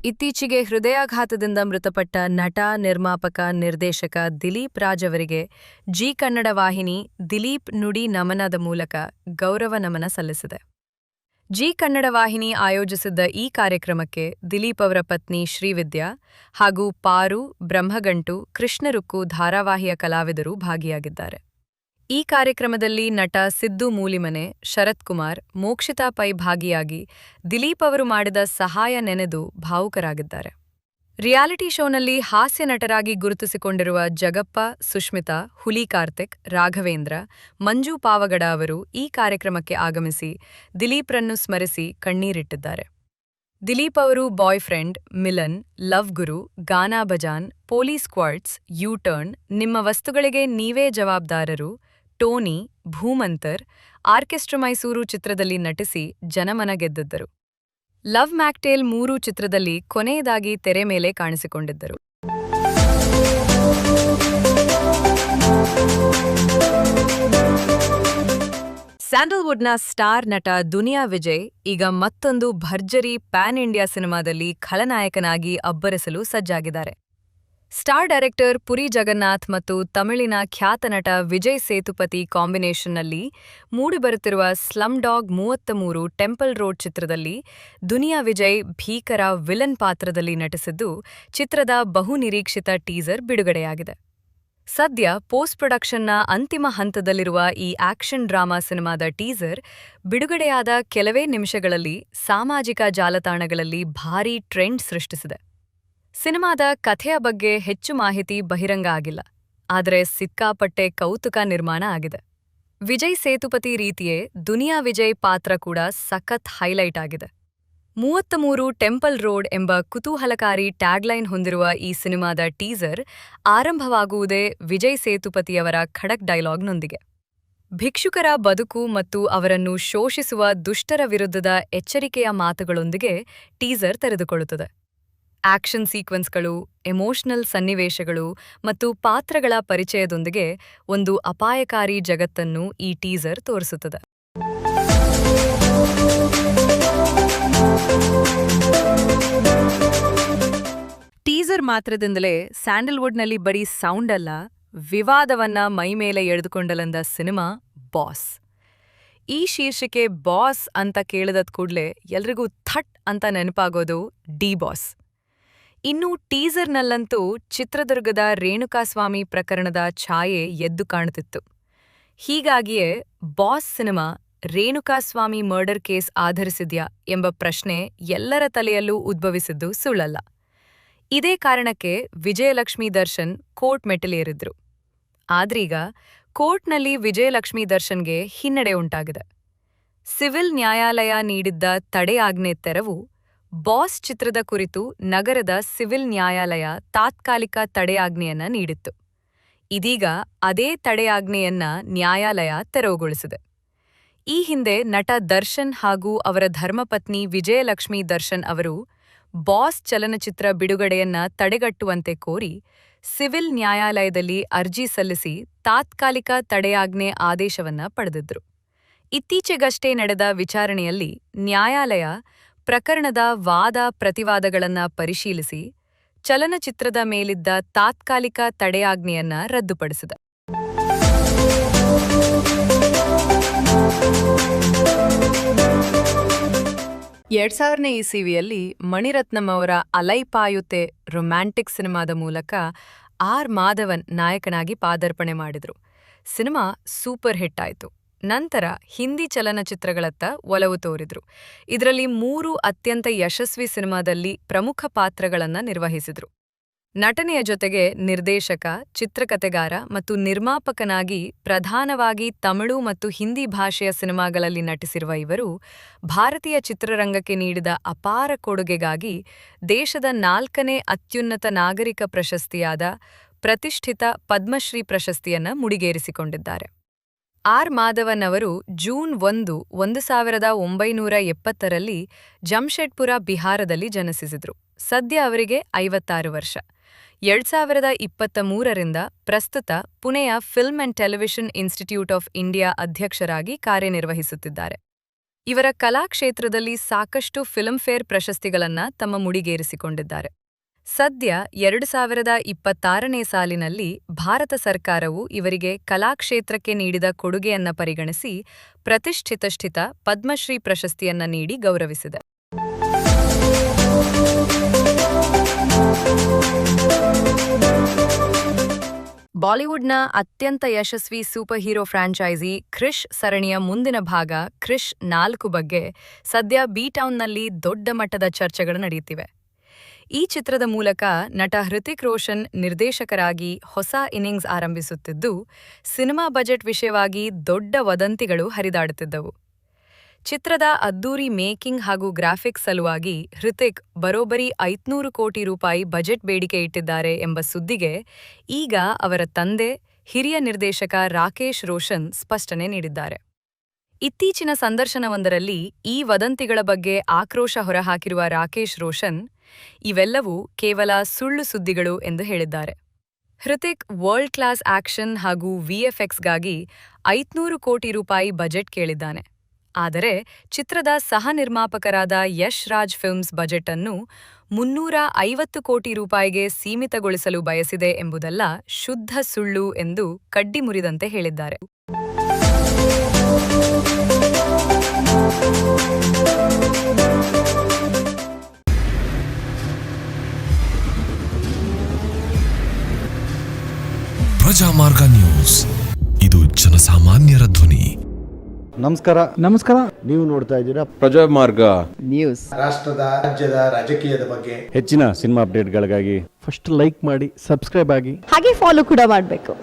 ಇತ್ತೀಚೆಗೆ ಹೃದಯಾಘಾತದಿಂದ ಮೃತಪಟ್ಟ ನಟ, ನಿರ್ಮಾಪಕ, ನಿರ್ದೇಶಕ ದಿಲೀಪ್ ರಾಜ್ ಅವರಿಗೆ ಜೀ ಕನ್ನಡ ವಾಹಿನಿ ದಿಲೀಪ್ ನುಡಿ ನಮನದ ಮೂಲಕ ಗೌರವ ನಮನ ಸಲ್ಲಿಸಿದೆ. ಜೀ ಕನ್ನಡ ವಾಹಿನಿ ಆಯೋಜಿಸಿದ್ದ ಈ ಕಾರ್ಯಕ್ರಮಕ್ಕೆ ದಿಲೀಪ್ ಅವರ ಪತ್ನಿ ಶ್ರೀವಿದ್ಯಾ ಹಾಗೂ ಪಾರು, ಬ್ರಹ್ಮಗಂಟು, ಕೃಷ್ಣರುಕ್ಕು ಧಾರಾವಾಹಿಯ ಕಲಾವಿದರು ಭಾಗಿಯಾಗಿದ್ದಾರೆ. ಈ ಕಾರ್ಯಕ್ರಮದಲ್ಲಿ ನಟ ಸಿದ್ದು ಮೂಲಿಮನೆ, ಶರತ್ ಕುಮಾರ್, ಮೋಕ್ಷಿತಾ ಪೈ ಭಾಗಿಯಾಗಿ ದಿಲೀಪ್ ಅವರು ಮಾಡಿದ ಸಹಾಯ ನೆನೆದು ಭಾವುಕರಾಗಿದ್ದಾರೆ. ರಿಯಾಲಿಟಿ ಶೋನಲ್ಲಿ ಹಾಸ್ಯ ನಟರಾಗಿ ಗುರುತಿಸಿಕೊಂಡಿರುವ ಜಗಪ್ಪ, ಸುಷ್ಮಿತಾ, ಹುಲಿ ಕಾರ್ತಿಕ್, ರಾಘವೇಂದ್ರ, ಮಂಜು ಪಾವಗಡ ಅವರು ಈ ಕಾರ್ಯಕ್ರಮಕ್ಕೆ ಆಗಮಿಸಿ ದಿಲೀಪ್ರನ್ನು ಸ್ಮರಿಸಿ ಕಣ್ಣೀರಿಟ್ಟಿದ್ದಾರೆ. ದಿಲೀಪ್ ಅವರು ಬಾಯ್ ಫ್ರೆಂಡ್, ಮಿಲನ್, ಲವ್ ಗುರು, ಗಾನಾ ಬಜಾನ್, ಪೊಲೀಸ್ ಕ್ವಾರ್ಟ್ಸ್, ಯೂ ಟರ್ನ್, ನಿಮ್ಮ ವಸ್ತುಗಳಿಗೆ ನೀವೇ ಜವಾಬ್ದಾರರು, ಟೋನಿ, ಭೂಮಂತರ್, ಆರ್ಕೆಸ್ಟ್ರಾ ಮೈಸೂರು ಚಿತ್ರದಲ್ಲಿ ನಟಿಸಿ ಜನಮನ ಗೆದ್ದಿದ್ದರು. ಲವ್ ಮ್ಯಾಕ್ಟೇಲ್ 3 ಚಿತ್ರದಲ್ಲಿ ಕೊನೆಯದಾಗಿ ತೆರೆ ಮೇಲೆ ಕಾಣಿಸಿಕೊಂಡಿದ್ದರು. ಸ್ಯಾಂಡಲ್ವುಡ್ನ ಸ್ಟಾರ್ ನಟ ದುನಿಯಾ ವಿಜಯ್ ಈಗ ಮತ್ತೊಂದು ಭರ್ಜರಿ ಪ್ಯಾನ್ ಇಂಡಿಯಾ ಸಿನಿಮಾದಲ್ಲಿ ಖಳನಾಯಕನಾಗಿ ಅಬ್ಬರಿಸಲು ಸಜ್ಜಾಗಿದ್ದಾರೆ. ಸ್ಟಾರ್ ಡೈರೆಕ್ಟರ್ ಪುರಿ ಜಗನ್ನಾಥ್ ಮತ್ತು ತಮಿಳಿನ ಖ್ಯಾತ ನಟ ವಿಜಯ್ ಸೇತುಪತಿ ಕಾಂಬಿನೇಷನ್ನಲ್ಲಿ ಮೂಡಿಬರುತ್ತಿರುವ ಸ್ಲಮ್ ಡಾಗ್ 33 ಟೆಂಪಲ್ ರೋಡ್ ಚಿತ್ರದಲ್ಲಿ ದುನಿಯಾ ವಿಜಯ್ ಭೀಕರ ವಿಲನ್ ಪಾತ್ರದಲ್ಲಿ ನಟಿಸಿದ್ದು, ಚಿತ್ರದ ಬಹುನಿರೀಕ್ಷಿತ ಟೀಸರ್ ಬಿಡುಗಡೆಯಾಗಿದೆ. ಸದ್ಯ ಪೋಸ್ಟ್ ಪ್ರೊಡಕ್ಷನ್ನ ಅಂತಿಮ ಹಂತದಲ್ಲಿರುವ ಈ ಆಕ್ಷನ್ ಡ್ರಾಮಾ ಸಿನಿಮಾದ ಟೀಸರ್ ಬಿಡುಗಡೆಯಾದ ಕೆಲವೇ ನಿಮಿಷಗಳಲ್ಲಿ ಸಾಮಾಜಿಕ ಜಾಲತಾಣಗಳಲ್ಲಿ ಭಾರೀ ಟ್ರೆಂಡ್ ಸೃಷ್ಟಿಸಿದೆ. ಸಿನಿಮಾದ ಕಥೆಯ ಬಗ್ಗೆ ಹೆಚ್ಚು ಮಾಹಿತಿ ಬಹಿರಂಗ ಆಗಿಲ್ಲ, ಆದರೆ ಸಿಕ್ಕಾಪಟ್ಟೆ ಕೌತುಕ ನಿರ್ಮಾಣ ಆಗಿದೆ. ವಿಜಯ್ ಸೇತುಪತಿ ರೀತಿಯೇ ದುನಿಯಾ ವಿಜಯ್ ಪಾತ್ರ ಕೂಡ ಸಖತ್ ಹೈಲೈಟ್ ಆಗಿದೆ. 33 ಟೆಂಪಲ್ ರೋಡ್ ಎಂಬ ಕುತೂಹಲಕಾರಿ ಟ್ಯಾಗ್ಲೈನ್ ಹೊಂದಿರುವ ಈ ಸಿನಿಮಾದ ಟೀಸರ್ ಆರಂಭವಾಗುವುದೇ ವಿಜಯ್ ಸೇತುಪತಿಯವರ ಖಡಕ್ ಡೈಲಾಗ್ನೊಂದಿಗೆ. ಭಿಕ್ಷುಕರ ಬದುಕು ಮತ್ತು ಅವರನ್ನು ಶೋಷಿಸುವ ದುಷ್ಟರ ವಿರುದ್ಧದ ಎಚ್ಚರಿಕೆಯ ಮಾತುಗಳೊಂದಿಗೆ ಟೀಸರ್ ತೆರೆದುಕೊಳ್ಳುತ್ತದೆ. ಆಕ್ಷನ್ ಸೀಕ್ವೆನ್ಸ್ಗಳು, ಎಮೋಷನಲ್ ಸನ್ನಿವೇಶಗಳು ಮತ್ತು ಪಾತ್ರಗಳ ಪರಿಚಯದೊಂದಿಗೆ ಒಂದು ಅಪಾಯಕಾರಿ ಜಗತ್ತನ್ನು ಈ ಟೀಸರ್ ತೋರಿಸುತ್ತದೆ. ಟೀಸರ್ ಮಾತ್ರದಿಂದಲೇ ಸ್ಯಾಂಡಲ್ವುಡ್ನಲ್ಲಿ ಬರೀ ಸೌಂಡ್ ಅಲ್ಲ, ವಿವಾದವನ್ನ ಮೈಮೇಲೆ ಎಳೆದುಕೊಂಡಲಂದ ಸಿನಿಮಾ ಬಾಸ್. ಈ ಶೀರ್ಷಿಕೆ ಬಾಸ್ ಅಂತ ಕೇಳಿದ ಕೂಡಲೇ ಎಲ್ರಿಗೂ ಥಟ್ ಅಂತ ನೆನಪಾಗೋದು ಡಿ ಬಾಸ್. ಇನ್ನು ಟೀಸರ್ನಲ್ಲಂತೂ ಚಿತ್ರದುರ್ಗದ ರೇಣುಕಾಸ್ವಾಮಿ ಪ್ರಕರಣದ ಛಾಯೆ ಎದ್ದು ಕಾಣುತ್ತಿತ್ತು. ಹೀಗಾಗಿಯೇ boss cinema Renukaswamy murder case ಆಧರಿಸಿದ್ಯಾ ಎಂಬ ಪ್ರಶ್ನೆ ಎಲ್ಲರ ತಲೆಯಲ್ಲೂ ಉದ್ಭವಿಸಿದ್ದು ಸುಳ್ಳಲ್ಲ. ಇದೇ ಕಾರಣಕ್ಕೆ ವಿಜಯಲಕ್ಷ್ಮಿ ದರ್ಶನ್ ಕೋರ್ಟ್ ಮೆಟ್ಟಿಲೇರಿದ್ರು. ಆದ್ರೀಗ ಕೋರ್ಟ್ನಲ್ಲಿ ವಿಜಯಲಕ್ಷ್ಮಿ ದರ್ಶನ್ಗೆ ಹಿನ್ನಡೆ ಉಂಟಾಗಿದೆ. ಸಿವಿಲ್ ನ್ಯಾಯಾಲಯ ನೀಡಿದ್ದ ತಡೆಯಾಜ್ಞೆ ತೆರವು ಬಾಸ್ ಚಿತ್ರದ ಕುರಿತು ನಗರದ ಸಿವಿಲ್ ನ್ಯಾಯಾಲಯ ತಾತ್ಕಾಲಿಕ ತಡೆಯಾಜ್ಞೆಯನ್ನ ನೀಡಿತ್ತು. ಇದೀಗ ಅದೇ ತಡೆಯಾಜ್ಞೆಯನ್ನ ನ್ಯಾಯಾಲಯ ತೆರವುಗೊಳಿಸಿದೆ. ಈ ಹಿಂದೆ ನಟ ದರ್ಶನ್ ಹಾಗೂ ಅವರ ಧರ್ಮಪತ್ನಿ ವಿಜಯಲಕ್ಷ್ಮಿ ದರ್ಶನ್ ಅವರು ಬಾಸ್ ಚಲನಚಿತ್ರ ಬಿಡುಗಡೆಯನ್ನ ತಡೆಗಟ್ಟುವಂತೆ ಕೋರಿ ಸಿವಿಲ್ ನ್ಯಾಯಾಲಯದಲ್ಲಿ ಅರ್ಜಿ ಸಲ್ಲಿಸಿ ತಾತ್ಕಾಲಿಕ ತಡೆಯಾಜ್ಞೆ ಆದೇಶವನ್ನ ಪಡೆದಿದ್ರು. ಇತ್ತೀಚೆಗಷ್ಟೇ ನಡೆದ ವಿಚಾರಣೆಯಲ್ಲಿ ನ್ಯಾಯಾಲಯ ಪ್ರಕರಣದ ವಾದ ಪ್ರತಿವಾದಗಳನ್ನ ಪರಿಶೀಲಿಸಿ ಚಲನಚಿತ್ರದ ಮೇಲಿದ್ದ ತಾತ್ಕಾಲಿಕ ತಡೆಯಾಜ್ಞೆಯನ್ನ ರದ್ದುಪಡಿಸಿದೆ. 2000ನೇ ಇಸವಿಯಲ್ಲಿ ಮಣಿರತ್ನಂ ಅವರ ಅಲೈಪಾಯುತೆ ರೊಮ್ಯಾಂಟಿಕ್ ಸಿನಿಮಾದ ಮೂಲಕ ಆರ್ ಮಾಧವನ್ ನಾಯಕನಾಗಿ ಪಾದಾರ್ಪಣೆ ಮಾಡಿದ್ರು. ಸಿನಿಮಾ ಸೂಪರ್ ಹಿಟ್ ಆಯಿತು. ನಂತರ ಹಿಂದಿ ಚಲನಚಿತ್ರಗಳತ್ತ ಒಲವು ತೋರಿದ್ರು. ಇದರಲ್ಲಿ 3 ಅತ್ಯಂತ ಯಶಸ್ವಿ ಸಿನಿಮಾದಲ್ಲಿ ಪ್ರಮುಖ ಪಾತ್ರಗಳನ್ನು ನಿರ್ವಹಿಸಿದ್ರು. ನಟನೆಯ ಜೊತೆಗೆ ನಿರ್ದೇಶಕ, ಚಿತ್ರಕಥೆಗಾರ ಮತ್ತು ನಿರ್ಮಾಪಕನಾಗಿ ಪ್ರಧಾನವಾಗಿ ತಮಿಳು ಮತ್ತು ಹಿಂದಿ ಭಾಷೆಯ ಸಿನಿಮಾಗಳಲ್ಲಿ ನಟಿಸಿರುವ ಇವರು ಭಾರತೀಯ ಚಿತ್ರರಂಗಕ್ಕೆ ನೀಡಿದ ಅಪಾರ ಕೊಡುಗೆಗಾಗಿ ದೇಶದ 4ನೇ ಅತ್ಯುನ್ನತ ನಾಗರಿಕ ಪ್ರಶಸ್ತಿಯಾದ ಪ್ರತಿಷ್ಠಿತ ಪದ್ಮಶ್ರೀ ಪ್ರಶಸ್ತಿಯನ್ನು ಮುಡಿಗೇರಿಸಿಕೊಂಡಿದ್ದಾರೆ. ಆರ್ ಮಾಧವನ್ ಅವರು ಜೂನ್ 1, 1970ರಲ್ಲಿ ಜಮ್ಶೆಡ್ಪುರ, ಬಿಹಾರದಲ್ಲಿ ಜನಿಸಿದರು. ಸದ್ಯ ಅವರಿಗೆ 56 ವರ್ಷ. 2023ರಿಂದ ಪ್ರಸ್ತುತ ಪುಣೆಯ film and television institute of India ಅಧ್ಯಕ್ಷರಾಗಿ ಕಾರ್ಯನಿರ್ವಹಿಸುತ್ತಿದ್ದಾರೆ. ಇವರ ಕಲಾಕ್ಷೇತ್ರದಲ್ಲಿ ಸಾಕಷ್ಟು ಫಿಲ್ಮ್ಫೇರ್ ಪ್ರಶಸ್ತಿಗಳನ್ನ ತಮ್ಮ ಮುಡಿಗೇರಿಸಿಕೊಂಡಿದ್ದಾರೆ. ಸದ್ಯ 2026ನೇ ಸಾಲಿನಲ್ಲಿ ಭಾರತ ಸರ್ಕಾರವು ಇವರಿಗೆ ಕಲಾಕ್ಷೇತ್ರಕ್ಕೆ ನೀಡಿದ ಕೊಡುಗೆಯನ್ನ ಪರಿಗಣಿಸಿ ಪ್ರತಿಷ್ಠಿತ ಪದ್ಮಶ್ರೀ ಪ್ರಶಸ್ತಿಯನ್ನ ನೀಡಿ ಗೌರವಿಸಿದೆ. ಬಾಲಿವುಡ್ನ ಅತ್ಯಂತ ಯಶಸ್ವಿ ಸೂಪರ್ ಹೀರೋ ಫ್ರಾಂಚೈಸಿ ಕ್ರಿಶ್ ಸರಣಿಯ ಮುಂದಿನ ಭಾಗ ಕ್ರಿಶ್ 4 ಬಗ್ಗೆ ಸದ್ಯ ಬಿ-ಟೌನ್ನಲ್ಲಿ ದೊಡ್ಡ ಮಟ್ಟದ ಚರ್ಚೆಗಳು ನಡೆಯುತ್ತಿವೆ. ಈ ಚಿತ್ರದ ಮೂಲಕ ನಟ ಹೃತಿಕ್ ರೋಷನ್ ನಿರ್ದೇಶಕರಾಗಿ ಹೊಸ ಇನ್ನಿಂಗ್ಸ್ ಆರಂಭಿಸುತ್ತಿದ್ದು, ಸಿನಿಮಾ ಬಜೆಟ್ ವಿಷಯವಾಗಿ ದೊಡ್ಡ ವದಂತಿಗಳು ಹರಿದಾಡುತ್ತಿದ್ದವು. ಚಿತ್ರದ ಅದ್ದೂರಿ ಮೇಕಿಂಗ್ ಹಾಗೂ ಗ್ರಾಫಿಕ್ಸ್ ಸಲುವಾಗಿ ಹೃತಿಕ್ ಬರೋಬ್ಬರಿ 500 ಕೋಟಿ ರೂಪಾಯಿ ಬಜೆಟ್ ಬೇಡಿಕೆ ಇಟ್ಟಿದ್ದಾರೆ ಎಂಬ ಸುದ್ದಿಗೆ ಈಗ ಅವರ ತಂದೆ, ಹಿರಿಯ ನಿರ್ದೇಶಕ ರಾಕೇಶ್ ರೋಷನ್ ಸ್ಪಷ್ಟನೆ ನೀಡಿದ್ದಾರೆ. ಇತ್ತೀಚಿನ ಸಂದರ್ಶನವೊಂದರಲ್ಲಿ ಈ ವದಂತಿಗಳ ಬಗ್ಗೆ ಆಕ್ರೋಶ ಹೊರಹಾಕಿರುವ ರಾಕೇಶ್ ರೋಷನ್, ಇವೆಲ್ಲವೂ ಕೇವಲ ಸುಳ್ಳು ಸುದ್ದಿಗಳು ಎಂದು ಹೇಳಿದ್ದಾರೆ. ಹೃತಿಕ್ ವರ್ಲ್ಡ್ ಕ್ಲಾಸ್ ಆಕ್ಷನ್ ಹಾಗೂ ವಿಎಫ್ಎಕ್ಸ್ಗಾಗಿ 500 ಕೋಟಿ ರೂಪಾಯಿ ಬಜೆಟ್ ಕೇಳಿದ್ದಾನೆ. ಆದರೆ ಚಿತ್ರದ ಸಹ ನಿರ್ಮಾಪಕರಾದ ಯಶ್ ರಾಜ್ ಫಿಲ್ಮ್ಸ್ ಬಜೆಟ್ ಅನ್ನು 350 ಕೋಟಿ ರೂಪಾಯಿಗೆ ಸೀಮಿತಗೊಳಿಸಲು ಬಯಸಿದೆ ಎಂಬುದೆಲ್ಲ ಶುದ್ಧ ಸುಳ್ಳು ಎಂದು ಕಡ್ಡಿ ಮುರಿದಂತೆ ಹೇಳಿದ್ದಾರೆ. ಪ್ರಜಾಮಾರ್ಗ ನ್ಯೂಸ್, ಇದು ಜನಸಾಮಾನ್ಯರ ಧ್ವನಿ. ನಮಸ್ಕಾರ. ನೀವು ನೋಡ್ತಾ ಇದ್ದೀರಾ ಪ್ರಜಾಮಾರ್ಗ ನ್ಯೂಸ್. ರಾಷ್ಟ್ರದ ರಾಜ್ಯದ ರಾಜಕೀಯದ ಬಗ್ಗೆ ಹೆಚ್ಚಿನ ಸಿನಿಮಾ ಅಪ್ಡೇಟ್ಗಳಿಗಾಗಿ ಫಸ್ಟ್ ಲೈಕ್ ಮಾಡಿ, ಸಬ್ಸ್ಕ್ರೈಬ್ ಆಗಿ, ಹಾಗೆ ಫಾಲೋ ಕೂಡ ಮಾಡಬೇಕು.